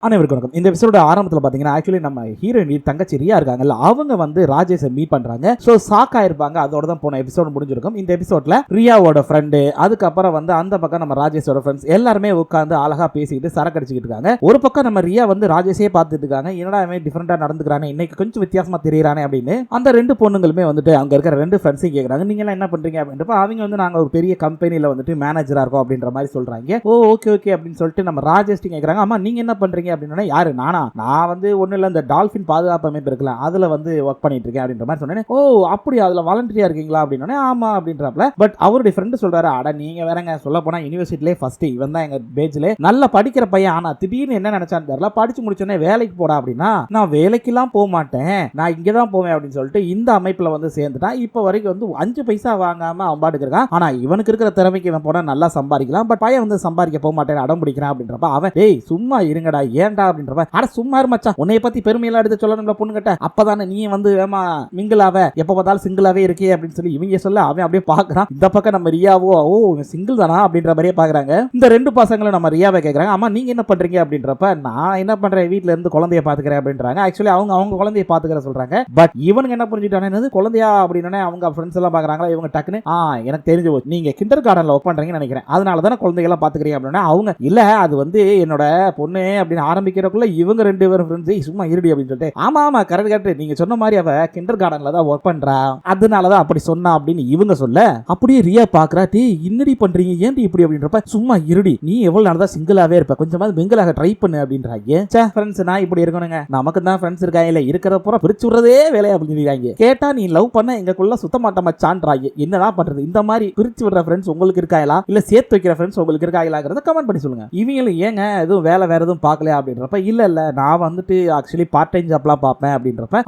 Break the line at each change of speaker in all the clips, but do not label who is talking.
அனைவருக்கும் வணக்கம். இந்த எபிசோட ஆரம்பத்தில் பார்த்தீங்கன்னா ஆக்சுவலி நம்ம ஹீரோயின் தங்கச்சி ரியா இருக்காங்கல்ல, அவங்க வந்து ராஜேஷை மீட் பண்றாங்க. ஸோ ஷாக் ஆயிருப்பாங்க. அதோட தான் போன எபிசோட் முடிஞ்சிருக்கும். இந்த எபிசோட்ல ரியாவோட ஃப்ரெண்டு, அதுக்கப்புறம் வந்து அந்த பக்கம் நம்ம ராஜேஷோட ஃப்ரெண்ட்ஸ் எல்லாருமே உட்காந்து அழகா பேசிக்கிட்டு சரக்கு அடிச்சுக்கிட்டு இருக்காங்க. ஒரு பக்கம் நம்ம ரியா வந்து ராஜேஷே பார்த்துட்டு இருக்காங்க. என்னடா அவன் டிஃபரெண்டா நடந்துக்கிறானே, இன்னைக்கு கொஞ்சம் வித்தியாசமா தெரியறானே அப்படின்னு அந்த ரெண்டு பொண்ணுங்களுமே வந்துட்டு அங்க இருக்கிற ரெண்டு ஃப்ரெண்ட்ஸையும் கேட்கறாங்க, நீங்க எல்லாம் என்ன பண்றீங்க அப்படின்றப்ப அவங்க வந்து நாங்க ஒரு பெரிய கம்பெனில வந்துட்டு மேனேஜரா இருக்கோம் அப்படின்ற மாதிரி சொல்றாங்க. ஓ ஓகே ஓகே அப்படின்னு சொல்லிட்டு நம்ம ராஜேஷ் கேட்கறாங்க, ஆமா நீங்க என்ன பண்றீங்க அப்படின்னா, யாரு நானா, நான் வந்து ஒண்ணு இல்ல இந்த டால்பின் பாதுகாப்பு அமைப்பு இருக்குல்ல அதுல வந்து ஒர்க் பண்ணிட்டு இருக்கேன் அப்படின்ற மாதிரி சொன்னேன். ஓ அப்படி அதுல வாலண்டியரா இருக்கீங்களா அப்படின்னா, ஆமா அப்படின்றப்பல. பட் அவருடைய ஃப்ரெண்டு சொல்றாரு, அட நீங்க வேறங்க, சொல்ல போனா யூனிவர்சிட்டிலே ஃபர்ஸ்ட் இவன் தான் எங்க பேஜ்ல நல்லா படிக்கிற பையன். ஆனா திடீர்னு என்ன நினைச்சான்னு தெரியல, படிச்சு முடிச்சோடனே வேலைக்கு போடா அப்படின்னா, நான் வேலைக்கெல்லாம் போக மாட்டேன், நான் இங்க தான் போவேன் அப்படின்னு சொல்லிட்டு இந்த அமைப்புல வந்து சேர்ந்துட்டான். இப்போ வரைக்கும் வந்து 5 பைசா வாங்காம அவன் பாட்டுக்கு இருக்கான். ஆனா இவனுக்கு இருக்கிற திறமைக்கு இவன் போனா நல்லா சம்பாதிக்கலாம். பட் பையன் வந்து சம்பாதிக்க போக மாட்டேன் அடம் பிடிக்கிறான் அப்படின்றப்ப அவன், டேய் சும்மா இருங்கடா ஏன்டா அப்படின்றப்ப, அட சும்மா இரு மச்சான், உன்னைய பத்தி பெருமையெல்லாம் எடுத்து சொல்லணும்ல பொண்ணுகிட்ட, அப்பதானே நீ வந்து ஏமா மிங்கிளாவ எப்ப பார்த்தாலும் சிங்கிளாவே இருக்கே அப்படின்னு சொல்லி இவங்க சொல்ல அவன் அப்படியே பாக்குறான். இந்த பக்கம் நம்ம ரியாவோ, ஓ சிங்கிள் தானா அப்படின்ற மாதிரியே பாக்குறாங்க. இந்த ரெண்டு பசங்களும் நம்ம ரியாவை கேட்கறாங்க, அம்மா நீங்க என்ன பண்றீங்க அப்படின்றப்ப, நான் என்ன பண்றேன் வீட்டுல இருந்து குழந்தைய பாத்துக்கிறேன் அப்படின்றாங்க. ஆக்சுவலி அவங்க குழந்தைய பாத்துக்கிற சொல்றாங்க. பட் இவனுக்கு என்ன புரிஞ்சுட்டானே, குழந்தையா அப்படின்னு அவங்க ஃப்ரெண்ட்ஸ் எல்லாம் பாக்குறாங்களா, இவங்க டக்குன்னு எனக்கு தெரிஞ்சு போச்சு, நீங்க கிண்டர் கார்டன்ல ஒர்க் பண்றீங்கன்னு நினைக்கிறேன், அதனால தானே குழந்தைகளை பாத்துக்கிறீங்க அப்படின்னா, அவங்க இல்ல அது வந்து என்னோட பொண்ணு அப்படின்னு ஆரம்பிக்கிறதுக்குள்ள இவங்க ரெண்டு பேரும் ஃப்ரெண்ட்ஸ் சும்மா இருடி அப்படின்னு சொல்லிட்டு, ஆமா ஆமா கரெக்ட் கரெக்ட், நீங்க சொன்ன மாதிரி அவ கிண்டர் கார்டன்ல தான் ஒர்க் பண்றா, அதனாலதான் அப்படி சொன்னா அப்படின்னு இவங்க சொல்ல, அப்படியே ரியா பாக்குறா, டீ இன்னடி பண்றீங்க ஏன்டி இப்படி அப்படின்றப்ப, சும்மா இருடி நீ எவ்வளவு நாள் தான் சிங்கிளாவே இருப்ப, கொஞ்சமாவது மிங்கிளாக ட்ரை பண்ணு அப்படின்றாங்க. ஃப்ரெண்ட்ஸ் நான் இப்படி இருக்கணுங்க, நமக்கு தான் ஃப்ரெண்ட்ஸ் இருக்காங்க இல்ல, இருக்கிற பூரா பிரிச்சு விடுறதே வேலை அப்படிங்கிறாங்க. கேட்டா நீ லவ் பண்ண எங்களுக்குள்ள சுத்த மாட்ட மச்சான்றாங்க. என்னதான் பண்றது, இந்த மாதிரி பிரிச்சு விடுற ஃப்ரெண்ட்ஸ் உங்களுக்கு இருக்காங்களா, இல்ல சேர்த்து வைக்கிற ஃப்ரெண்ட்ஸ் உங்களுக்கு இருக்காங்களாங்கிறத கமெண்ட் பண்ணி சொல்லுங்க. இவங்களும் ஏங்க எதுவும் வேலை வேற எதுவும் பார்க்கல அப்படின்றப்ப, இல்ல நான் வந்துட்டு ஆக்சுவலி பார்ட் டைம் ஜாப்லாம் பார்ப்பேன் அப்படின்றப்ப,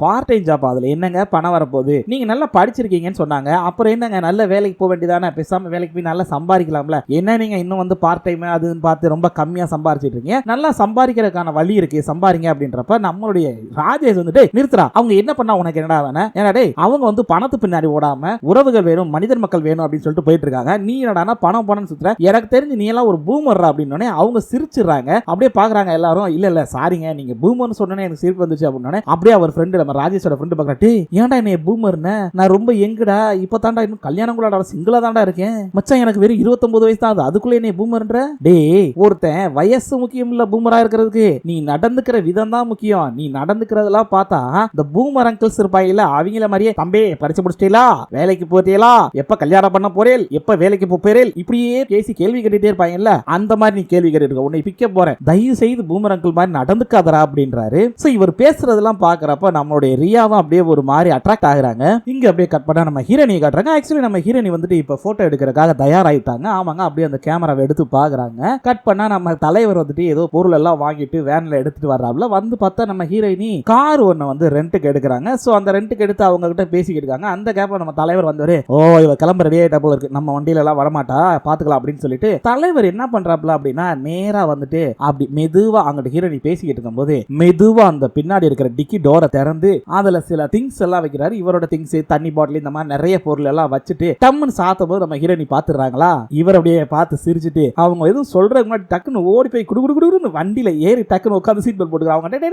பார்ட் டைம் ஜாப் அதுல என்னங்க பணம் வரப்போகுது, நீங்க நல்லா படிச்சிருக்கீங்கன்னு சொன்னாங்க, அப்புறம் என்னங்க நல்ல வேலைக்கு போக வேண்டியதானே, பேசாம வேலைக்கு போய் நல்லா சம்பாதிக்கலாம்ல, என்ன நீங்க இன்னும் வந்து பார்ட் டைம் அதுன்னு பார்த்து ரொம்ப கம்மியா சம்பாதிச்சிட்டு இருக்கீங்க, நல்லா சம்பாதிக்கிறதுக்கான வழி இருக்கு சம்பாதிங்க அப்படின்றப்ப, நம்மளுடைய ராஜேஷ் வந்துட்டு நிறுத்துறா, அவங்க என்ன பண்ணா உனக்கு என்னடா வேணும், ஏன்னா டேய் அவங்க வந்து பணத்து பின்னாடி ஓடாம உறவுகள் வேணும் மனிதர் மக்கள் வேணும் அப்படின்னு சொல்லிட்டு போயிட்டு இருக்காங்க, நீ என்னடா பணம் பணம் சுத்துற, எனக்கு தெரிஞ்சு நீ எல்லாம் ஒரு பூமர் அப்படின்னு அவங்க சிரிச்சிடுறாங்க. அப்படியே பாக்குறாங்க எல்லாரும், இல்ல சாரிங்க நீங்க பூமர்னு சொன்னனே எனக்கு சிரிப்பு வந்துச்சு அப்படினே, அப்படியே அவர் ஃப்ரெண்ட் நம்ம ராஜேஷோட ஃப்ரெண்ட் பாக்குறா, டேய் ஏன்டா என்ன பூமர்னு, நான் ரொம்ப யங்கடா, இப்போ தான்டா இன்னும் கல்யாணம் கூட சிங்கிளா தான்டா இருக்கேன் மச்சான், எனக்கு வெறும் 29 வயசு தான், அதுக்குள்ள என்ன பூமர்ன்ற, டேய் ஒருத்தன் வயசு முக்கியம் இல்ல பூமரா இருக்கிறதுக்கு, நீ நடந்துக்கிற விதம் தான் முக்கியம், நீ நடந்துக்கிறதெல்லாம் பார்த்தா இந்த பூமர் அங்கிள்ஸ் இருப்பாங்கல்ல அவங்கள மாதிரியே, தம்பி படிச்சு முடிச்சிட்டீங்களா, வேலைக்கு போறீங்களா, எப்ப கல்யாணம் பண்ண போறேன், எப்ப வேலைக்கு போறேன், இப்படியே பேசி கேள்வி கேட்டுட்டே இருப்பாங்கல்ல, அந்த மாதிரி நீ கேள்வி கேட்டு உன்னை பிக்க போறேன், தயவு செய்து பூமர் அங்கிள் மாதிரி நடந்துக்காதரா அப்படின்றாரு. சோ இவர் பேசுறதெல்லாம் பாக்குறப்ப நம்மளுடைய ரியாவும் அப்படியே ஒரு மாதிரி அட்ராக்ட் ஆகுறாங்க. இங்க அப்படியே கட் பண்ணா நம்ம ஹீரோனியை காட்டுறாங்க. ஆக்சுவலி நம்ம ஹீரோனி வந்துட்டு இப்ப போட்டோ எடுக்கிறதுக்காக தயாராயிட்டாங்க. ஆமாங்க, அப்படியே அந்த கேமராவை எடுத்து பாக்குறாங்க. கட் பண்ணா நம்ம தலைவர் வந்துட்டு ஏதோ பொருள் எல்லாம் வாங்கிட்டு வேன்ல எடுத்துட்டு வர்றாப்ல, வந்து பார்த்தா நம்ம ஹீரோயினி கார் ஒண்ணு வந்து ரெண்டுக்கு எடுக்கிறாங்க. சோ அந்த ரெண்டுக்கு எடுத்து அவங்க கிட்ட பேசிக்கிட்டு இருக்காங்க. அந்த கேப்ல நம்ம தலைவர் வந்தவரு, ஓ இவ கிளம்ப ரெடி ஆயிட்டா போல இருக்கு, நம்ம வண்டியில எல்லாம் வரமாட்டா பாத்துக்கலாம் அப்படின்னு சொல்லிட்டு தலைவர் என்ன பண்றாப்ல அப்படின்னா, நேரா வந்துட்டு அப்படி மெதுவா அங்கிட்ட ஹீரோனி பேசிக்கிட்டு இருக்கும்போது மெதுவா அந்த பின்னாடி இருக்கிற டிக்கி டோரை திறந்து அதுல சில திங்ஸ் எல்லாம் வைக்கிறாரு. இவரோட திங்ஸ் தண்ணி பாட்டில் இந்த மாதிரி நிறைய பொருள் எல்லாம் வச்சுட்டு டம்முன்னு சாத்தும் போது நம்ம ஹீரோனி பாத்துறாங்களா, இவர் அப்படியே பார்த்து சிரிச்சுட்டு அவங்க எதுவும் சொல்றதுக்கு முன்னாடி டக்குன்னு ஓடி போய் குடுகுடுன்னு வண்டியில ஏறி டக்குன்னு உட்காந்து சீட் பெல்ட் போட்டுக்கிறாங்க.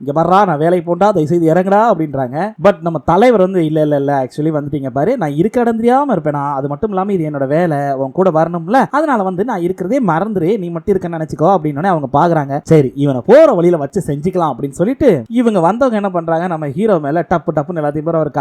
இங்க வர்றா நான் வேலைக்கு போண்டா தயவு செய்து இறங்குடா அப்படின்றாங்க. பட் நம்ம தலைவர் வந்து இல்ல ஆக்சுவலி வந்துட்டீங்க பாரு, நான் இருக்க இடம் தெரியாம இருப்பேனா, அது மட்டும் இல்லாம இது என்னோட வேலை, உன் கூட வரணும்ல, அதனால வந்து நான் இருக்கிறதே மறந்துரு, நீ மட்டும் இருக்கன்னு நினைச்சுக்கோ அப்படின்னு அவங்க பாக்குறாங்க. சரி இவனை போற வழியில வச்சு செஞ்சுக்கலாம் அப்படின்னு சொல்லிட்டு இவங்க வந்தவங்க என்ன பண்றாங்க, நம்ம ஹீரோ மேல டப்பு டப்புன்னு எல்லாத்தையும் பேர் அவர்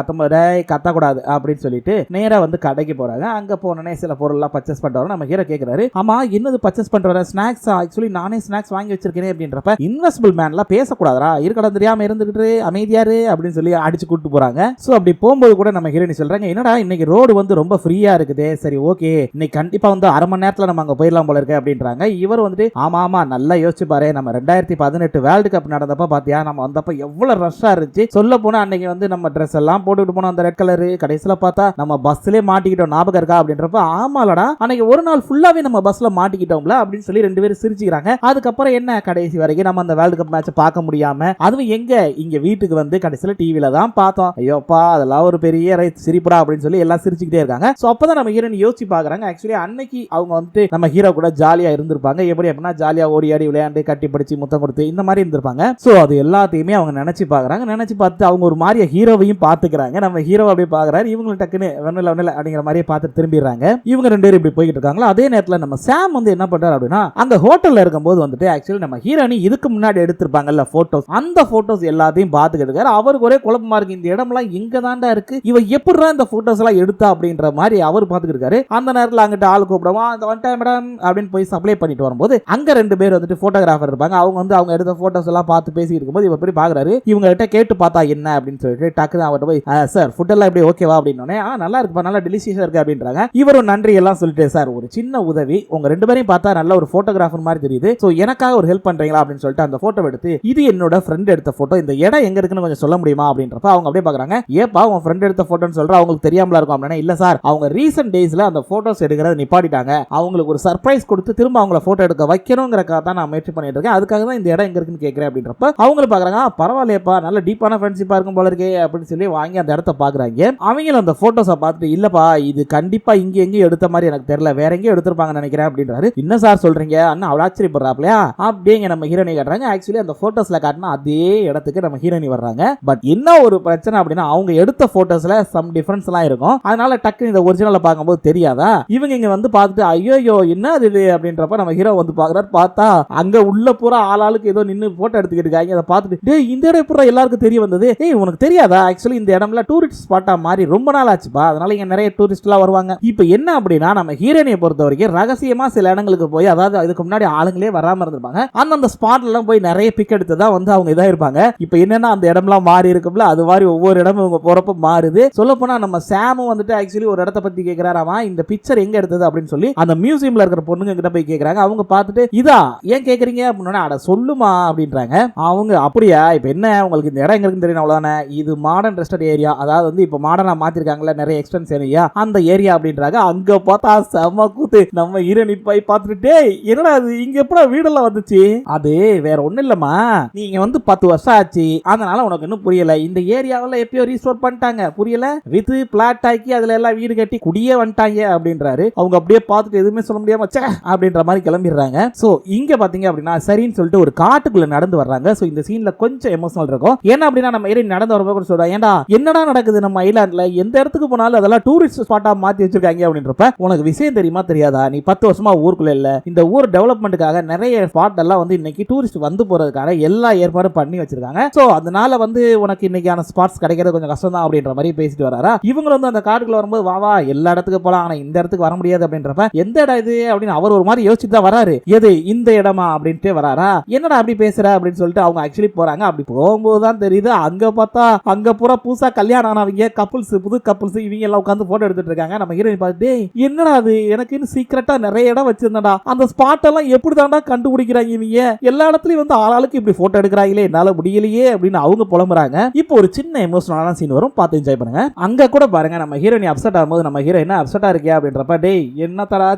கத்தக்கூடாது அப்படின்னு சொல்லிட்டு நேரா வந்து கடைக்கு போறாங்க. அங்க போனோடனே சில பொருள் எல்லாம் பர்ச்சேஸ் பண்றாரு. நம்ம ஹீரோ கேக்குறாரு, ஆமா என்னது பர்ச்சேஸ் பண்ற, ஸ்நாக்ஸ், ஆக்சுவலி நானே ஸ்நாக்ஸ் வாங்கி வச்சிருக்கேன் அப்படின்றப்ப, இன்வெஸ்ட்பிள் மேன்லாம் பேசக்கூடாதா, இருக்கடம் தெரியாம இருந்துகிட்டு அமைதியாரு அப்படின்னு சொல்லி அடிச்சு கூட்டு போறாங்க. சோ அப்படி போகும்போது கூட நம்ம ஹீரோனி சொல்றாங்க, என்னடா இன்னைக்கு ரோடு வந்து ரொம்ப ஃப்ரீயா இருக்குது, சரி ஓகே இன்னைக்கு கண்டிப்பா வந்து அரை மணி நேரத்துல நம்ம அங்க போயிடலாம் போல இருக்கு அப்படின்றாங்க. இவர் வந்துட்டு ஆமா நல்லா யோசிச்சு பாரு, நம்ம 2018 வேர்ல்டு கப் நடந்தப்ப பாத்தியா, நம்ம வந்தப்ப எவ்வளவு ரஷ்ஷா இருந்துச்சு, சொல்ல போனா அன்னைக்கு வந்து நம்ம ட்ரெஸ் எல்லாம் போட்டுட்டு போனோம் அந்த ரெட் கலர், கடைசியில பார்த்தா நம்ம பஸ்லயே மாட்டிக்கிட்டோம் ஞாபகம் இருக்கா அப்படின்றப்ப, ஆமாலடா அன்னைக்கு ஒரு நாள் ஃபுல்லாவே நம்ம பஸ்ல மாட்டிக்கிட்டோம்ல அப்படின்னு சொல்லி ரெண்டு பேரும் சிரிச்சுக்கிறாங்க. அதுக்கப்புறம் என்ன கடைசி வரைக்கும் நம்ம அந்த வேர்ல்டு கப் மேட்ச் பார்க்க முடியாம, அதுவும் எங்க இங்க வீட்டுக்கு வந்து கடைசியில டிவில தான் பார்த்தோம், ஐயோப்பா அதெல்லாம் ஒரு பெரிய சிரிப்புடா அப்படின்னு சொல்லி எல்லாம் சிரிச்சுக்கிட்டே இருக்காங்க. சோ அப்பதான் நம்ம ஹீரோயின் யோசிச்சு பாக்குறாங்க, ஆக்சுவலி அன்னைக்கு அவங்க வந்துட்டு நம்ம ஹீரோ கூட ஜாலியா இருந்திருப்பாங்க, எப்படி அப்படின்னா ஜாலியா ஓடி ஆடி விளையாண்டு கட்டி பிடிச்சி முத்தம் கொடுத்து இந்த மாதிரி இருந்திருப்பாங்க. சோ அது எல்லாத்தையுமே அவங்க நினைச்சு பாக்குறாங்க. நினைச்சு பார்த்து அவங்க ஒரு மாதிரியா ஹீரோவையும் பாத்துக்கிறாங்க. நம்ம ஹீரோ அப்படியே பாக்குறாரு. இவங்களும் டக்குன்னு ஒன்னுல அப்படிங்கிற மாதிரியே பார்த்து திரும்பிடுறாங்க. இவங்க ரெண்டு பேரும் இப்படி போய்கிட்டு இருக்காங்களா. அதே நேரத்துல நம்ம சாம் வந்து என்ன பண்றாரு அப்படின்னா அந்த ஹோட்டல்ல இருக்கும்போது வந்துட்டு ஆக்சுவலி நம்ம ஹீரோனி இதுக்கு முன்னாடி எடுத்திருப்பாங்கல்ல போட்டோஸ், அந்த போட்டோஸ் எல்லாத்தையும் பாத்துக்கிட்டு இருக்காரு. அவருக்கு ஒரே குழப்பமா இருக்கு. இந்த இடம்லாம் எங்க தாண்டா இருக்கு, இவ எப்படிடா இந்த போட்டோஸ் எல்லாம் எடுத்தா அப்படின்ற மாதிரி அவர் பாத்துக்கிட்டு இருக்காரு. அந்த நேரத்துல அங்கிட்ட ஆள் கூப்பிடுவா அந்த வந்துட்டேன் மேடம் அப்படின்னு போய் சப்ளை பண்ணிட்டு வரும்போது அங்க ரெண்டு பேர் வந்துட்டு போட்டோகிராஃபர் இருப்பாங்க. அவங்க வந்து அவங்க எடுத்த போட்டோஸ் எல்லாம் பார்த்து பேசிட்டு இருக்கும்போது இவர் போய் பாக்குறாரு. இவங்க கிட்ட கேட்டு பார்த்தா என்ன அப்படின்னு சொல்லிட்டு டக்குனு அவர்கிட்ட போய் சார் ஃபுட் எல்லாம் எப்படி ஓகேவா அப்படின்னு நல்லா இருக்குப்பா, நல்லா டெலிஷியஸா இருக்கு அப்படின்றாங்க. இவரும் நன்றி எல்லாம் சொல்லிட்டு சார் ஒரு சின்ன உதவி, உங்க ரெண்டு பேரையும் பார்த்தா நல்ல ஒரு போட்டோகிராஃபர் மாதிரி தெரியுது, சோ எனக்காக ஒரு ஹெல்ப் பண்றீங்களா அப்படின்னு சொல்லிட்டு அந்த போட்டோ எடுத்து இது என்னோட ஃப்ரெண்ட் எடுத்த போட்டோ, இந்த இடம் எங்க இருக்குன்னு கொஞ்சம் சொல்ல முடியுமா அப்படின்றப்ப அவங்க அப்படியே பாக்குறாங்க. ஏப்பா உன் ஃப்ரெண்ட் எடுத்த போட்டோன்னு சொல்ற, அவங்களுக்கு தெரியாமல இருக்கும் அப்படின்னா இல்ல சார் அவங்க ரீசன்ட் டேஸ்ல அந்த போட்டோஸ் எடுக்கிறத நிப்பாட்டிட்டாங்க, அவங்களுக்கு ஒரு சர்ப்ரைஸ் கொடுத்து திரும்ப அவங்கள போட்டோ எடுக்க வைக்கணுங்கிறக்காக தான் நான் முயற்சி பண்ணிட்டு இருக்கேன், அதுக்காக தான் இந்த இடம் எங்க இருக்குன்னு கேட்கிறேன் அப்படின்றப்ப அவங்களும் பாக்குறாங்க பரவாயில்லையப்பா நல்ல டீப்பான ஃப்ரெண்ட்ஷிப்பா இருக்கும் போல இருக்கே அப்படின்னு சொல்லி வாங்கி அந்த இடத்த பாக்குறாங்க. அவங்களும் அந்த போட்டோஸை பார்த்துட்டு இல்லப்பா இது கண்டிப்பா இங்க எங்கேயும் எடுத்த மாதிரி எனக்கு தெரியல, வேற எங்கேயும் எடுத்திருப்பாங்க நினைக்கிறேன் அப்படின்றாரு. என்ன சார் சொல்றீங்க அண்ணா அவள் ஆச்சரியப்படுறாப்லையா அப்படிங்க நம்ம ஹீரோனி காட்டுறாங்க. ஆக்சுவலி அந்த போட்டோஸ்ல காட்டினா அதே இடத்துக்கு நம்ம ஹீரோனி வர்றாங்க. பட் என்ன ஒரு பிரச்சனை அப்படின்னா அவங்க எடுத்த போட்டோஸ்ல சம் டிஃபரன்ஸ் எல்லாம் இருக்கும். அதனால டக்கு இந்த ஒரிஜினலை பார்க்கும்போது தெரியாதா, இவங்க இங்க வந்து பார்த்துட்டு ஐயோ என்ன இது அப்படின்றப்ப நம்ம ஹீரோ வந்து பாக்குறாரு. பார்த்தா அங்க உள்ள பூரா ஆளாளுக்கு ஏதோ நின்று போட்டோ எடுத்துக்கிட்டு இருக்காங்க. அதை பார்த்துட்டு டேய் இந்த இடம் பூரா எல்லாருக்கும் தெரிய வந்தது, ஏய் உனக்கு தெரியாதா ஆக்சுவலி இந்த இடம்ல டூரிஸ்ட் ஸ்பாட்டா மாறி ரொம்ப நாள் ஆச்சுப்பா, அதனால இங்க நிறைய டூரிஸ்ட் எல்லாம் வருவாங்க. இப்போ என்ன அப்படின்னா நம்ம ஹீரோனியை பொறுத்த வரைக்கும் ரகசியமா சில இடங்களுக்கு போய் அதாவது அதுக்கு முன்னாடி ஆளுங்களே வராம இருந்திருப்பாங்க, அந்த ஸ்பாட்ல எல்லாம் போய் நிறைய பிக் எடுத்ததா வந்து அவங்க இதா இருப்பாங்க. இப்போ என்னன்னா அந்த இடம்லாம் மாறி இருக்கும்ல, அது மாதிரி ஒவ்வொரு இடமும் இவங்க போறப்ப மாறுது. சொல்ல போனா நம்ம சாமும் வந்துட்டு ஆக்சுவலி ஒரு இடத்த பத்தி கேட்கிறாராமா, இந்த பிக்சர் எங்க எடுத்தது அப்படின்னு சொல்லி அந்த மியூசியம்ல இருக்கிற பொண்ணுங்க கிட்ட போய் கேட்கறாங்க. அவங்க பார்த்துட்டு இதா ஏன் கேக்குறீங்க அப்படின்னா அட சொல்லுமா அப்படின்றாங்க. அவங்க அப்படியா இப்போ என்ன உங்களுக்கு இந்த இடம் எங்க இருக்குன்னு தெரியும் அவ்வளவுதானே, இது மாடர்ன் ரெஸ்டட் ஏரியா, அதாவது வந்து இப்போ மாடர்னா மாத்திருக்காங்கல்ல நிறைய எக்ஸ்டென்ஷன் ஏரியா அந்த ஏரியா அப்படின்றாங்க. அங்க பார்த்தா செம கூத்து. நம்ம ஹீரோனி போய் பார்த்துட்டு என்னடா அது இங்க எப்படா வீடெல்லாம் வந்துச்சு, அது வேற ஒண்ணு இல்லம்மா நீங்க வந்து 10 வருஷம் ஆச்சு அதனால உனக்கு இன்னும் புரியல, இந்த ஏரியாவில் எப்பயோ ரீஸ்டோர் பண்ணிட்டாங்க புரியல, வித் பிளாட் ஆக்கி அதுல எல்லாம் வீடு கட்டி குடியே வந்துட்டாங்க அப்படின்றாரு. அவங்க அப்படியே பார்த்துட்டு எதுவுமே சொல்ல முடியாம அப்படின்ற மாதிரி கிளம்பிடுறாங்க. சோ இங்க பாத்தீங்க அப்படின்னா சரின்னு சொல்லிட்டு ஒரு காட்டுக்குள்ள நடந்து வர்றாங்க. சோ இந்த சீன்ல கொஞ்சம் எமோஷனல் இருக்கும். ஏன்னா அப்படின்னா நம்ம ஹீரோயின் நடந்து வரும்போது சொல்றா ஏன்டா என்னடா நடக்குது நம்ம ஐலாண்ட்ல, எந்த இடத்துக்கு போனாலும் அதெல்லாம் டூரிஸ்ட் ஸ்பாட்டா மாத்தி வச்சிருக்காங்க அப்படின்றப்ப உனக்கு விஷயம் தெரியுமா தெரியாதா, நீ 10 வருஷமா ஊருக்குள்ள இல்ல, இந்த ஊர் டெவலப்மெண்ட்டுக்காக நிறைய ஸ்பாட் எல்லாம் வந்து இன்னைக்கு டூரிஸ்ட் வந்து போறதுக்காக எல்லா ஏற்பாடும் பண்ணி வச்சிருக்காங்க. சோ அதனால வந்து உனக்கு இன்னைக்கான ஸ்பாட்ஸ் கிடைக்கிறது கொஞ்சம் கஷ்டம் தான் அப்படின்ற மாதிரி பேசிட்டு வராரா. இவங்க வந்து அந்த காட்டுக்குள்ள வரும்போது வா எல்லா இடத்துக்கு போலாம் ஆனா இந்த இடத்துக்கு வர முடியாது அப்படின்றப்ப எந்த இடம் இது அப்படின்னு அவர் ஒரு மாதிரி யோசிச்சுட்டு தான் வராரு. எது இந்த இடமா அப்படின்ட்டு வராரா. என்னடா அப்படி பேசுற அப்படின்னு சொல்லிட்டு அவங்க ஆக்சுவலி போறாங்க. அப்படி போகும்போது தான் தெரியுது அங்க பார்த்தா அங்க பூரா புதுசா கல்யாணம் ஆனவங்க கப்புள்ஸ் புது கப்புள்ஸ் இவங்க எல்லாம் உட்காந்து போட்டோ எடுத்துட்டு இருக்காங்க. நம்ம ஹீரோயின் பார்த்துட்டு என்னடா அது எனக்கு சீக்கிரட்டா நிறைய இடம் வச்சிருந்தா அந்த ஸ்பாட் எல்லாம் எப்படி தாண்டா கண்டுபிடிக்கிறாங்க இவங்க, எல்லா இடத்துலயும் வந்து ஆளாளுக்கு இப்படி போட்டோ எடுக்கிறாங்களே என்னால முடியலையே அப்படின்னு அவங்க புலம்புறாங்க. இப்போ ஒரு சின்ன எமோஷனலான சீன் வரும், பார்த்து என்ஜாய் பண்ணுங்க. அங்க கூட பாருங்க நம்ம ஹீரோயின் அப்செட் ஆகும்போது நம்ம ஹீரோ என்ன அப்செட்டா இருக்கியா அப்படின்றப்ப டேய் என்ன தரா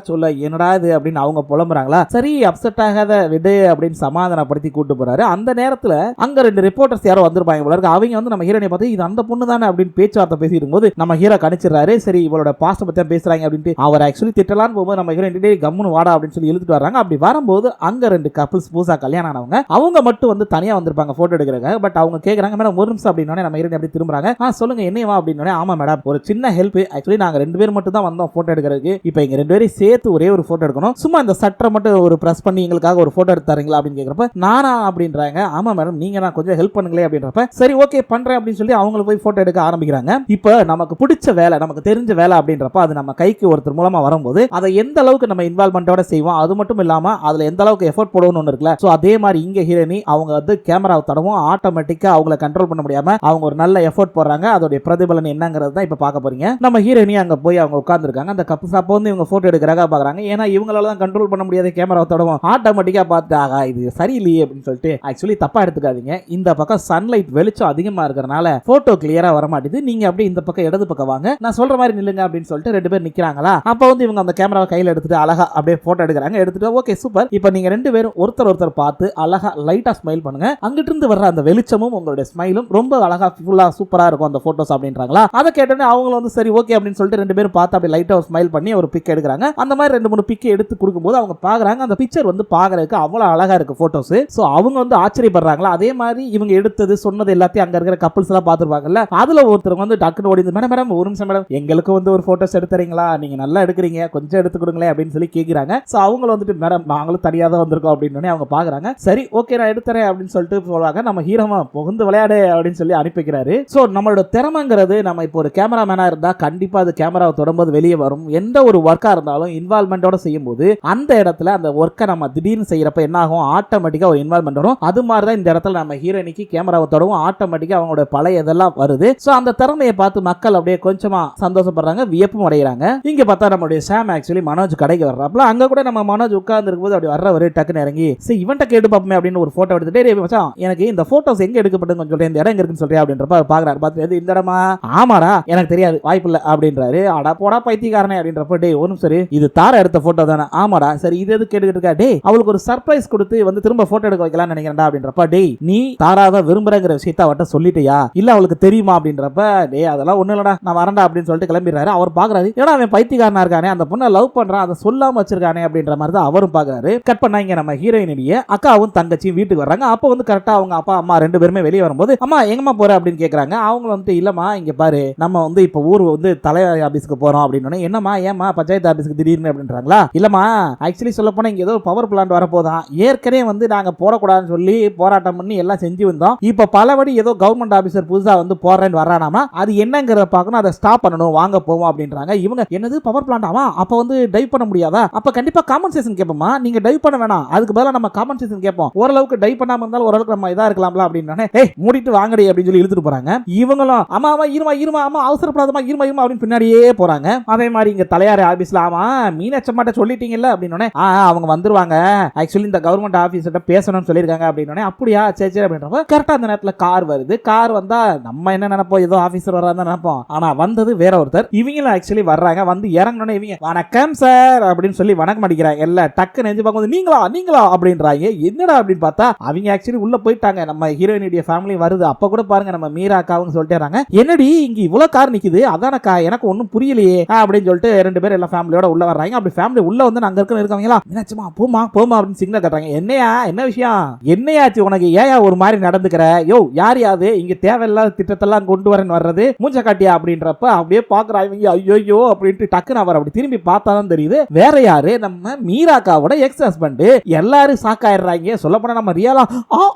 சொல்ல என்னடா இது அப்படின்னு அவங்க புலம்புறாங்களா. சரி அப்செட் ஆகாத விடு அப்படின்னு சமாதானப்படுத்தி கூட்டு போறாரு. அந்த நேரத்துல அங்க 2 ரிப்போர்ட்டர்ஸ் யாரோ வந்திருப்பாங்க போல இருக்கு. அவங்க வந்து நம்ம ஹீரோனை பார்த்து இது அந்த பொண்ணு தானே அப்படின்னு பேச்சுவார்த்தை பேசிட்டு இருக்கும்போது நம்ம ஹீரோ கணிச்சிடறாரு. சரி இவளோட பாஸ்ட் பத்தி பேசுறாங்க அப்படின்ட்டு அவர் ஆக்சுவலி திட்டலான்னு போகும்போது நம்ம ஹீரோயின் டேய் கம்முன்னு வாடா அப்படின்னு சொல்லி இழுத்துட்டு வராங்க. அப்படி வரும்போது அங்க 2 கப்பிள்ஸ் புதுசா கல்யாணம் ஆனவங்க அவங்க மட்டும் வந்து தனியா வந்திருப்பாங்க போட்டோ எடுக்கிறாங்க. பட் அவங்க கேக்குறாங்க மேடம் ஒரு நிமிஷம் அப்படின்னோடனே நம்ம ஹீரோயின் அப்படி திரும்புறாங்க. சொல்லுங்க என்னவா அப்படின்னோடனே ஆமா மேடம் ஒரு சின்ன ஹெல்ப், ஆக்சுவலி நாங்க 2 பேர் மட்டும் தான் வந்தோம் போட்டோ எடுக்கிறதுக்கு, இப்போ எங்க 2 பேரையும் சேர்த்து ஒரே ஒரு போட்டோ எடுக்கணும், சும்மா இந்த சட்டரை மட்டும் ஒரு பிரஸ் பண்ணி எங்களுக்காக ஒரு போட்டோ எடுத்து தரீங்களா அப்படின்னு கேக்குறப்ப நானா அப்படின்றாங்க. ஆமா மேடம் நீங்க நான் கொஞ்சம் ஹெல்ப் பண்ணுங்களே அப்படின்றப்ப சரி ஓகே பண்றேன் அப்படின்னு சொல்லி அவங்களுக்கு போய் போட்டோ எடுக்க ஆரம்பிக்கிறாங்க. இப்போ நமக்கு பிடிச்ச வேலை நமக்கு தெரிஞ்ச வேலை அப்படின்றப்ப அது நம்ம கைக்கு ஒருத்தர் மூலமா வரும்போது அதை எந்த அளவுக்கு நம்ம இன்வால்வ்மெண்டோட செய்வோம், அது மட்டும் இல்லாம அதுல எந்த அளவுக்கு எஃபோர்ட் போடணும்னு ஒன்று இருக்குல்ல. சோ அதே மாதிரி இங்க ஹீரோனி அவங்க வந்து கேமராவை தடவும் ஆட்டோமேட்டிக்கா அவங்கள கண்ட்ரோல் பண்ண முடியாம அவங்க ஒரு நல்ல எஃபோர்ட் போடுறாங்க. அதோட பிரதிபலன் என்னங்கிறது தான் இப்ப பார்க்க போறீங்க. நம்ம ஹீரோனி அங்க போய் அவங்க உட்கார்ந்துருக்காங்க. அந்த கப்பு அப்போ வந்து இவங்க போட்டோ எடுக்கிறாங்க பாக்குறாங்க. ஏன்னா இவங்களால தான் கண்ட்ரோல் பண்ண முடியாத கேமராவை தடவும் ஆட்டோமேட்டிக்கா பார்த்து ஆகா இது சரியில்லையே அப்படின்னு சொல்லிட்டு ஆக்சுவலி தப்பா எடுத்துக்காதீங்க. இந்த பக்கம் சன்லைட் வெளிச்சம் அதிகமா இருக்கிறனால போட்டோ கிளியரா வர மாட்டேது, நீங்க அப்படியே இந்த பக்கம் இடது பக்கம் வாங்க நான் சொல்ற மாதிரி நில்லுங்க அப்படின்னு சொல்லிட்டு 2 பேர் நிக்கிறாங்களா. அப்ப வந்து இவங்க அந்த கேமராவை கையில எடுத்துட்டு அழகா அப்படியே போட்டோ எடுக்கிறாங்க. எடுத்துட்டு ஓகே சூப்பர் இப்போ நீங்க 2 பேரும் ஒருத்தர் பார்த்து அழகா லைட்டா ஸ்மைல் பண்ணுங்க, அங்கிட்டு இருந்து வர்ற அந்த வெளிச்சமும் உங்களுடைய ஸ்மைலும் ரொம்ப அழகா ஃபுல்லா சூப்பரா இருக்கும் அந்த போட்டோஸ் அப்படின்றாங்களா. அதை கேட்டோன்னே அவங்க வந்து சரி ஓகே அப்படின்னு சொல்லிட்டு 2 பேரும் பார்த்து அப்படியே லைட்டா ஸ்மைல் பண்ணி ஒரு பிக் எடுக்கிறாங்க. அந்த மாதிரி 2-3 பிக் எடுத்து கொடுக்கும்போது அவங்க பாக்குறாங்க அந்த பிக்சர் வந்து பார்க்க பாக்குறதுக்கு அவ்வளவு அழகா இருக்கு போட்டோஸ். சோ அவங்க வந்து ஆச்சரியப்படுறாங்களா, அதே மாதிரி இவங்க எடுத்தது சொன்னது எல்லாத்தையும் அங்க இருக்கிற கப்பிள்ஸ் எல்லாம் பாத்துருப்பாங்கல்ல, அதுல ஒருத்தர் வந்து டக்குனு ஓடி மேடம் மேடம் ஒரு நிமிஷம் மேடம், எங்களுக்கு வந்து ஒரு போட்டோஸ் எடுத்துறீங்களா, நீங்க நல்லா எடுக்கிறீங்க, கொஞ்சம் எடுத்து கொடுங்களேன் அப்படின்னு சொல்லி கேக்குறாங்க. சோ அவங்க வந்துட்டு மேடம் நாங்களும் தனியா தான் வந்திருக்கோம் அப்படின்னு அவங்க பாக்குறாங்க. சரி ஓகே நான் எடுத்துறேன் அப்படின்னு சொல்லிட்டு சொல்றாங்க. நம்ம ஹீரோமா புகுந்து விளையாடு அப்படின்னு சொல்லி அனுப்பி வைக்கிறாரு. சோ நம்மளோட திறமைங்கிறது நம்ம இப்போ ஒரு கேமராமேனா இருந்தா கண்டிப்பா அது கேமராவை தொடும்போது வெளியே வரும். எந்த ஒரு ஒர்க்கா இருந்தாலும் இன்வால்வ்மெண்டோட செய்யும் போது அந்த இடத்துல அந்த ஒர்க்கை நம்ம திடீர்னு செய்யறப்ப என்ன ஆகும், ஆட்டோமேட்டிக்கா ஒரு இன்வால்வ்மெண்ட் வரும். அது மாதிரி தான் இந்த இடத்துல நம்ம ஹீரோயினிக்கு கேமராவை தொடவும் ஆட்டோமேட்டிக்கா அவங்களோட பழைய இதெல்லாம் வருது. சோ அந்த திறமையை பார்த்து மக்கள் அப்படியே கொஞ்சமா சந்தோஷப்படுறாங்க, வியப்பும் அடைகிறாங்க. இங்க பார்த்தா நம்மளுடைய சாம் ஆக்சுவலி மனோஜ் கடைக்கு வர்றாப்ல. அங்க கூட நம்ம மனோஜ் உட்கார்ந்து இருக்கும்போது அப்படி வர்றவரு டக்குன்னு இறங்கி சரி இவன்ட்ட கேட்டு பாப்போமே அப்படின்னு ஒரு போட்டோ எடுத்துட்டு டேய் மச்சான் எனக்கு இந்த போட்டோஸ் எங்க எடுக்கப்பட்டதுன்னு கொஞ்சம் சொல்றேன், இந்த இடம் எங்க இருக்குன்னு சொல்றியா அப்படின்றப்ப அவர் பாக்குறாரு. பார்த்து இந்த இடமா, ஆமாடா எனக்கு தெரியாது வாய்ப்பு இல்ல அப்படின்றாரு. அடா போடா பைத்தியக்காரனே அப்படின்றப்ப டேய் ஒன்னும் சரி இது தாரா எடுத்த போட்டோ தானே, ஆமாடா சரி இது எது கேட்டுக்கிட்டு இருக்கா, டேய் அவளுக்கு ஒரு சர்ப்ரைஸ் கொடுத்து வந்து திரும்ப போட்டோ எடுக்க வைக்கலாம்னு நினைக்கிறேன்டா அப்படின்றப்ப டேய் நீ தாராவை விரும்புறங்கிற விஷயத்தை அவட்ட சொல்லிட்டியா இல்ல அவளுக்கு தெரியுமா அப்படின்றப்ப டேய் அதெல்லாம் ஒண்ணு இல்லடா நான் வரேன்டா அப்படின்னு சொல்லிட்டு கிளம்பிடுறாரு. அவர் பாக்குறாரு ஏன்னா அவன் பைத்தியக்காரனா இருக்கானே, அந்த பொண்ணை லவ் பண்றான் அதை சொல்லாம வச்சிருக்கானே அப்படின்ற மாதிரி தான் அவரும் பாக்குறாரு. கட் பண்ணா இங்க நம்ம ஹீரோயினுடைய அக்காவும் தங்கச்சியும் வீட்டுக்கு வர்றாங்க. அப்போ வந்து கரெக்டா அவங்க அப்பா அம்மா ரெண்டு பேருமே வெளியே வரும்போது அம்மா எங்கம்மா போற அப்படின்னு கேக்குறாங்க. அவங்க வந்து இல்லம்மா இங்க பாரு நம்ம வந்து இப்ப ஊர் வந்து தலைவர் ஆபீஸ்க்கு போறோம் அப்படின்னு. என்னம்மா ஏமா பஞ்சாயத்து ஆபீஸ்க்கு திடீர்னு அப்படின்றாங்களா, இல்லம்மா ஆக்சுவலி சொல்ல போனா இங்க ஏதோ பவர் பிளான்ட் வரப்போதான், ஏற்கனவே வந்து நாங்க போடக்கூடாதுன்னு சொல்லி போராட்டம் பண்ணி எல்லாம் செஞ்சு வந்தோம், இப்ப பலபடி ஏதோ கவர்மெண்ட் ஆபீசர் புதுசா வந்து போறேன்னு வரானாமா, அது என்னங்கிறத பார்க்கணும், அதை ஸ்டாப் பண்ணணும் வாங்க போவோம் அப்படின்றாங்க. இவங்க என்னது பவர் பிளான்டாமா, அப்ப வந்து டைவ் பண்ண முடியாதா, அப்ப கண்டிப்பா காம்பன்சேஷன் கேட்போமா, நீங்க டைவ் பண்ண வேணாம் அதுக்கு பதிலா நம்ம காம்பன்சேஷன் கேட்போம், ஓரளவுக்கு டைவ் பண்ணாம இருந்தாலும் ஓரளவுக்கு நம்ம இதா இருக்கலாம்ல அப்படின்னு ஏய் மூடிட்டு வாங்கடி அப்படின்னு சொல்லி இழுத்துட்டு போறாங்க. இவங்களும் அம்மா இருமா இருமா அம்மா அவசரப்படாதமா இருமா இருமா அப்படின்னு பின்னாடியே போறாங்க. அதே மாதிரி இங்க தலையாரி ஆபீஸ்ல ஆமா மீனாட்சம்மாட்ட சொல்லிட்டீங்கல்ல அப்படின்னு அவங்க வந்துருவாங்க, ஆக்சுவலி இந்த கவர்மெண்ட் ஆபீஸ்கிட்ட பேசணும்னு சொல்லியிருக்காங்க அப்படின்னு. அப்படியா சரி சரி அப்படின்றப்ப கரெக்டா அந்த நேரத்துல கார் வருது. கார் வந்தா நம்ம என்ன நினைப்போம் ஏதோ ஆபீசர் வரான்னு நினைப்போம், ஆனா வந்தது வேற ஒருத்தர். இவங்களும் ஆக்சுவலி வர்றாங்க. வந்து இறங்கணும்னு இவங்க வணக்கம் சார் அப்படின்னு சொல்லி வணக்கம் அடிக்கிறாங்க. எல்லாம் டக்கு நெஞ்சு பார்க்கும்போது நீங்களா அப்படின்றாங்க. என்னடா அப்படின்னு பார்த்தா அவங்க ஆக்சுவலி உள்ள போயிட்டாங்க. நம்ம ஹீரோயினுடைய ஃபேமிலி வருது. அப்ப கூட பாருங்க நம்ம மீரா அக்காவும் சொல்லிட்டாங்க என்னடி இங்க இவ்வளவு கார் நிக்குது, அதானக்கா எனக்கு ஒன்னும் புரியலையே அப்படின்னு சொல்லிட்டு ரெண்டு பேரும் எல்லாம் ஃபேமிலியோட உள்ள வர்றாங்க. அப்படி ஃபேமிலி உள்ள வந்து அங்க இருக்கவங்களா மீனாட்சிமா போமா போமா அப்படின்னு சிக்னல் கட்டுறாங்க. என்னையா என்ன விஷயம், என்னையாச்சு உனக்கு ஏயா ஒரு மாதிரி நடந்துக்கிற, யோ யார் யாது இங்க தேவையில்லாத திட்டத்தெல்லாம் கொண்டு வரேன்னு வர்றது மூஞ்ச காட்டியா அப்படின்றப்ப அப்படியே பாக்குறாங்க. ஐயோ அப்படின்ட்டு டக்குன்னு அவர் அப்படி திரும்பி பார்த்தாதான் தெரியுது வேற யாரு, நம்ம மீராக்காவோட எக்ஸ் ஹஸ்பண்ட். எல்லாரும் சாக்காயிடுறாங்க. சொல்ல போனா நம்ம ரியாலா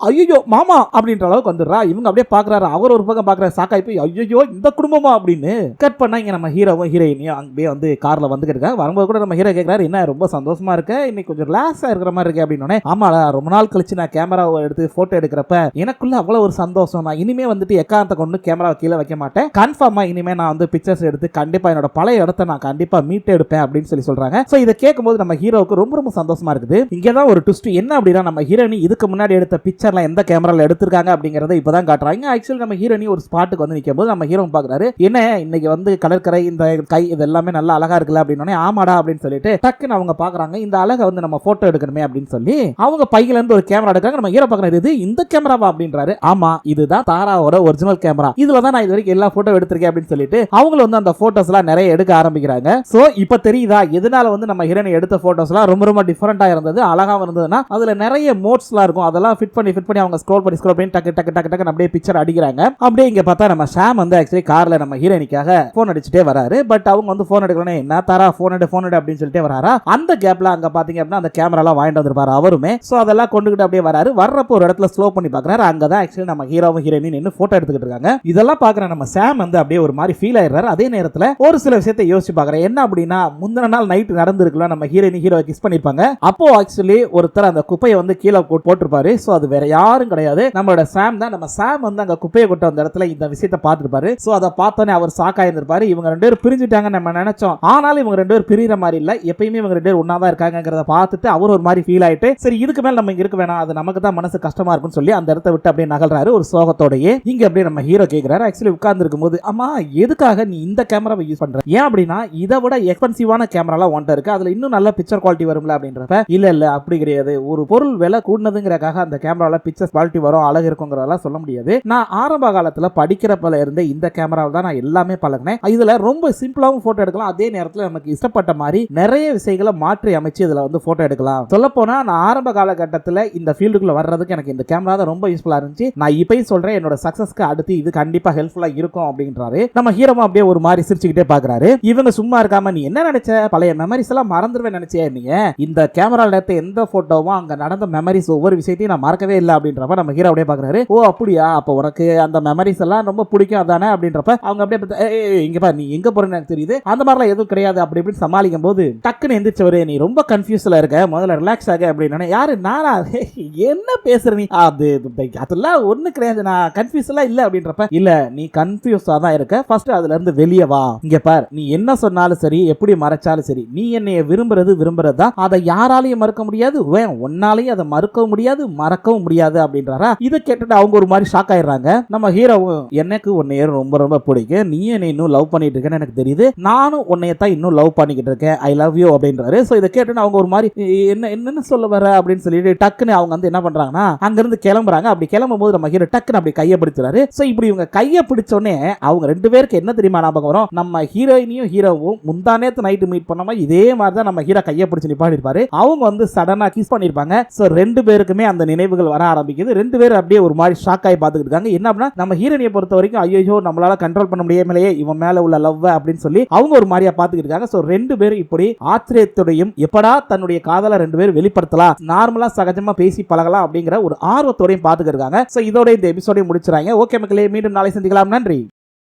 ஐயோ மாமா அப்படின்ற அளவுக்கு வந்துடுறா. இவங்க அப்படியே பாக்குறாரு, அவர் ஒரு பக்கம் பாக்குறாரு சாக்காய் போய் ஐயோ இந்த குடும்பமா அப்படின்னு. கட் பண்ணா இங்க நம்ம ஹீரோவும் ஹீரோயினியும் அங்கே வந்து கார்ல வந்துகிட்டு இருக்காங்க. வரும்போது கூட நம்ம ஹீரோ கேட்கிறாரு என்ன ரொம்ப சந்தோஷமா இருக்க, இன்னைக்கு கொஞ்சம் ரிலாக்ஸா இருக்கிற மாதிரி இருக்கு அப்படின்னு. ஆமாடா ரொம்ப நாள் கழிச்சு நான் கேமராவை எடுத்து போட்டோ எடுக்கிறப்ப எனக்குள்ள அவ்வளவு ஒரு சந்தோஷம், நான் இனிமே வந்துட்டு எக்காரணத்தை கொண்டு கேமராவை கீழே வைக்க மாட்டேன், கன்ஃபார்மா இனிமே நான் வந்து பிக்சர்ஸ் எடுத்து கண்டிப்பா என்னோட பழைய இடத்தை நான் கண்டிப்பா மீட் எடுப்பேன் அப்படின்னு சொல்லி சொல்றாங்க. சோ இதை கேட்கும்போது நம்ம ஹீரோவுக்கு ரொம்ப ரொம்ப சந்தோஷமா இருக்குது. இங்கதான் ஒரு ட்விஸ்ட் என்ன அப்படின்னா நம்ம ஹீரோயினி இதுக்கு முன்னாடி எடுத்த பிக்சர்லாம் எந்த கேமரால எடுத்திருக்காங்க அப்படிங்கறத இப்பதான் காட்டுறாங்க. ஆக்சுவலி நம்ம ஹீரோயினி ஒரு ஸ்பாட்டுக்கு வந்து நிற்கும் போது நம்ம ஹீரோ பாக்குறாரு என்ன இன்னைக்கு வந்து கடற்கரை இந்த கை இது எல்லாமே நல்லா அழகா இருக்குல்ல அப்படின்னு. ஆமாடா அப்படின்னு சொல்லிட்டு டக்குன்னு அவங்க பாக்குறாங்க இந்த அழகை வந்து நம்ம போட்டோ எடுக்கணுமே அப்படின்னு சொல்லி அவங்க பையில இருந்து ஒரு கேமரா எடுக்கிறாங்க. நம்ம ஹீரோ பாக்குறாரு இது இந்த கேமராவா அப்படின்றாரு. ஆமா இதுதான் தாராவோட ஒரிஜினல் கேமரா, இதுலதான் நான் இது வரைக்கும் எல்லா போட்டோ எடுத்திருக்கேன் அப்படின்னு சொல்லிட்டு அவங்களும் வந்து அந்த போட்டோஸ் எல்லாம் நிறைய எடுக்க ஆரம்பிக்கிறாங்க. சோ இப்ப தெரியுதா எதனால வந்து நம்ம ஹீரோயினி எடுத்த போட்டோஸ் எல்லாம் ரொம்ப ரொம்ப டிஃபரெண்டா இருந்தது, அழகா இருந்ததுன்னா அதுல நிறைய மோட்ஸ்லாம் இருக்கும், அதெல்லாம் ஃபிட் பண்ணி அவங்க ஸ்க்ரோல் பண்ணி டக்கு டக்கு டக்கு டக்கு அப்படியே பிக்சர் அடிக்கிறாங்க. அப்படியே இங்க பார்த்தா நம்ம சாம் வந்து ஆக்சுவலி கார்ல நம்ம ஹீரோயினிக்காக போன் அடிச்சுட்டே வராரு. பட் அவங்க வந்து போன் எடுக்கணும் என்ன தாரா போன் எடு அப்படின்னு சொல்லிட்டே வராரா. அந்த கேப்ல அங்க பாத்தீங்க அப்படின்னா அந்த கேமரா எல்லாம் வாங்கிட்டு வந்திருப்பாரு அவருமே. சோ அதெல்லாம் கொண்டுகிட்டு அப்படியே வராரு. வர்றப்போ ஒரு இடத்துல ஸ்லோ பண்ணி பாக்குறாரு. அங்கதான் ஆக்சுவலி நம்ம ஹீரோவும் ஹீரோயினும் நின்னு போட்டோ எடுத்துக்கிட்டு இருக்காங்க. இதெல்லாம் பாக்குற நம்ம சாம் வந்து அப்படியே ஒரு மாதிரி ஃபீல் ஆயிடுறாரு. அதே நேரத்துல ஒரு சில விஷயத்தை யோசிச்சு பாக்குறேன். என்ன அப்படின்னா முந்தின நாள் நைட் நடந்திருக்கலாம் நம்ம ஹீரோயின் ஹீரோ கிஸ் பண்ணிருப்பாங்க. அப்போ ஆக்சுவலி ஒருத்தர் அந்த குப்பையை வந்து கீழே போட்டிருப்பாரு. சோ அது வேற யாரும் கிடையாது நம்மளோட சாம் தான். நம்ம சாம் வந்து அங்க குப்பையை கொட்ட அந்த இடத்துல இந்த விஷயத்தை பார்த்திருப்பாரு. சோ அதை பார்த்தோன்னே அவர் ஷாக் ஆயிருந்திருப்பாரு. இவங்க ரெண்டு பேரும் பிரிஞ்சுட்டாங்க நம்ம நினைச்சோம், ஆனாலும் இவங்க ரெண்டு பேரும் பிரிகிற மாதிரி இல்ல, எப்பயுமே இவங்க ரெண்டு பேரும் ஒன்னாதான் இருக்காங்கிறத பார்த்துட்டு அவர் ஒரு மாதிரி ஃபீல் ஆயிட்டு சரி இதுக்கு மேல நம்ம இங்க இருக்க வேணாம், அது நமக்கு தான் மனசு கஷ்டமா இருக்குன்னு சொல்லி அந்த இடத்தை விட்டு அப்படியே நகல்றாரு ஒரு சோகத்தோடயே. இங்க அப்படியே நம்ம ஹீரோ கேக்குறாரு ஆக்சுவலி உட்கார்ந்து இருக்கும்போது அம்மா எதுக்காக நீ இந்த கேமராவை யூஸ் பண்ற, ஏன் அப்படின்னா இதை விட எக்ஸ்பென்சிவான கேமராலாம் ஒன்ட்ட இருக்கு, அதுல இன்னும் நல்ல பிக்சர் குவாலிட்டி வரும்ல அப்படின்றப்ப இல்ல அப்படி கிடையாது, ஒரு பொருள் விலை கூடனதுங்கிறக்காக அந்த கேமரால பிக்சர் குவாலிட்டி வரும் அழகு இருக்குங்கிறதெல்லாம் சொல்ல முடியாது. நான் ஆரம்ப காலத்துல படிக்கிறப்பல இருந்து இந்த கேமராவில் தான் நான் எல்லாமே பழகினேன். இதுல ரொம்ப சிம்பிளாவும் போட்டோ எடுக்கலாம், அதே நேரத்தில் நமக்கு இஷ்டப்பட்ட மாதிரி நிறைய விஷயங்களை மாற்றி அமைச்சு இதுல வந்து போட்டோ எடுக்கலாம். சொல்ல சொல்லப்போனா நான் ஆரம்ப காலகட்டத்தில் இந்த ஃபீல்டுக்குள்ள வர்றதுக்கு எனக்கு இந்த கேமரா தான் ரொம்ப யூஸ்ஃபுல்லா இருந்துச்சு. நான் இப்பயும் சொல்றேன், என்னோட சக்சஸ்க்கு அடுத்து இது கண்டிப்பா ஹெல்ப்ஃபுல்லா இருக்கும் அப்படின்றாரு. நம்ம ஹீரோவும் அப்படியே ஒரு மாதிரி சிரிச்சுக்கிட்டே பாக்குறாரு. இவங்க சும்மா இருக்காம, நீ என்ன நினைச்ச, பழைய மெமரிஸ் எல்லாம் மறந்துடுவேன் நினைச்சியா நீ? இந்த கேமரால எடுத்த எந்த போட்டோவும் அங்க நடந்த மெமரிஸ் ஒவ்வொரு விஷயத்தையும் நான் மறக்கவே இல்லை அப்படின்றப்ப நம்ம ஹீரோ அப்படியே பாக்குறாரு. ஓ அப்படியா, அப்ப உனக்கு அந்த மெமரிஸ் எல்லாம் ரொம்ப பிடிக்கும் அதானே அப்படின்றப்ப அவங்க அப்படியே இங்க பாரு, நீ எங்க போறேன்னு எனக்கு தெரியுது, அந்த மாதிரிலாம் எதுவும் கிடையாது அப்படி இப்படின்னு சமாளிக்கும் போது டக்குன்னு எந்திரிச்சவரு, நீ ரொம்ப கன்ஃபியூஸ்ல இருக்க, முதல்ல ரிலாக்ஸ் ஆக அப்படின்னு. யாரு நானா? என்ன பேசுற நீ? அதெல்லாம் ஒண்ணு கிடையாது, நான் கன்ஃபியூஸ் எல்லாம் இல்ல அப்படின்றப்ப, இல்ல நீ கன்ஃபியூஸா தான் இருக்க, ஃபர்ஸ்ட் அதுல இருந்து வெளியே வா. இங்க பார், நீ என்ன சொன்னாலும் சரி, எப்படி மறைச்சாலும் சரி, நீ என்னைய விரும்புறதா, அதை யாராலையும் மறுக்க முடியாது, ஒன்னாலையும் அதை மறுக்கவும் முடியாது, மறக்கவும் முடியாது அப்படின்றாரா. இதை கேட்டுட்டு அவங்க ஒரு மாதிரி ஷாக் ஆயிடுறாங்க. நம்ம ஹீரோவும், எனக்கு உன்னைய ரொம்ப ரொம்ப பிடிக்கும், நீ என்னை இன்னும் லவ் பண்ணிட்டு இருக்கேன்னு எனக்கு தெரியுது, நானும் உன்னையத்தான் இன்னும் லவ் பண்ணிக்கிட்டு இருக்கேன், ஐ லவ் யூ அப்படின்றாரு. சோ இதை கேட்டு அவங்க ஒரு மாதிரி என்ன சொல்ல வர அப்படின்னு சொல்லிட்டு டக்குன்னு அவங்க வந்து என்ன பண்றாங்கன்னா அங்கிருந்து கிளம்புறாங்க. அப்படி கிளம்பும் போது நம்ம ஹீரோ டக்குன்னு அப்படி கையை பிடிச்சாரு. சோ இப்படி இவங்க கையை பிடிச்சோடனே அவங்க ரெண்டு பேருக்கு என்ன தெரியுமா ஞாபகம் வரும், நம்ம ஹீரோயினியும் ஹீரோவும் முந்தானேத்து நைட்டு மீட் பண்ணாம இதே மாதிரி தான் நம்ம ஹீரோ கையை பிடிச்சு நிப்பாட்டிருப்பாரு. அவங்க வந்து சடனா கிஸ் பண்ணிருப்பாங்க. சோ ரெண்டு பேருக்குமே அந்த நினைவுகள் வர ஆரம்பிக்குது. ரெண்டு பேரும் அப்படியே ஒரு மாதிரி ஷாக் ஆகி பார்த்துட்டு இருக்காங்க. என்ன அப்படின்னா, நம்ம ஹீரோயினியை பொறுத்த வரைக்கும் ஐயோ நம்மளால கண்ட்ரோல் பண்ண முடியாமலையே இவன் மேல உள்ள லவ் அப்படின்னு சொல்லி அவங்க ஒரு மாதிரியா பார்த்துட்டு இருக்காங்க. சோ ரெண்டு பேரும் இப்படி ஆச்சரியத்தோடையும் எப்படா தன்னுடைய காதலை ரெண்டு பேரும் வெளிப்படுத்தலாம், நார்மலா சகஜமா பேசி பழகலாம் அப்படிங்கிற ஒரு ஆர்வத்தோடையும் பார்த்துட்டு இருக்காங்க. சோ இதோட இந்த எபிசோடையும் முடிச்சுறாங்க. ஓகே மக்களே, மீண்டும் நாளை சந்திக்கலாம். நன்றி.